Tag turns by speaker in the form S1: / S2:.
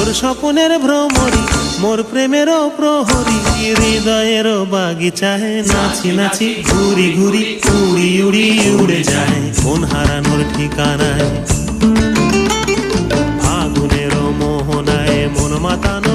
S1: তোর স্বপনের ভ্রমরি মোর প্রেমেরও প্রহরী হৃদয়েরও বাগিচায় নাচি নাচি ঘুরি ঘুরি উড়ি উড়ি উড়ে যায় মন হারানোর ঠিকানায় ফাগুনেরও মোহনায় মন মাতানো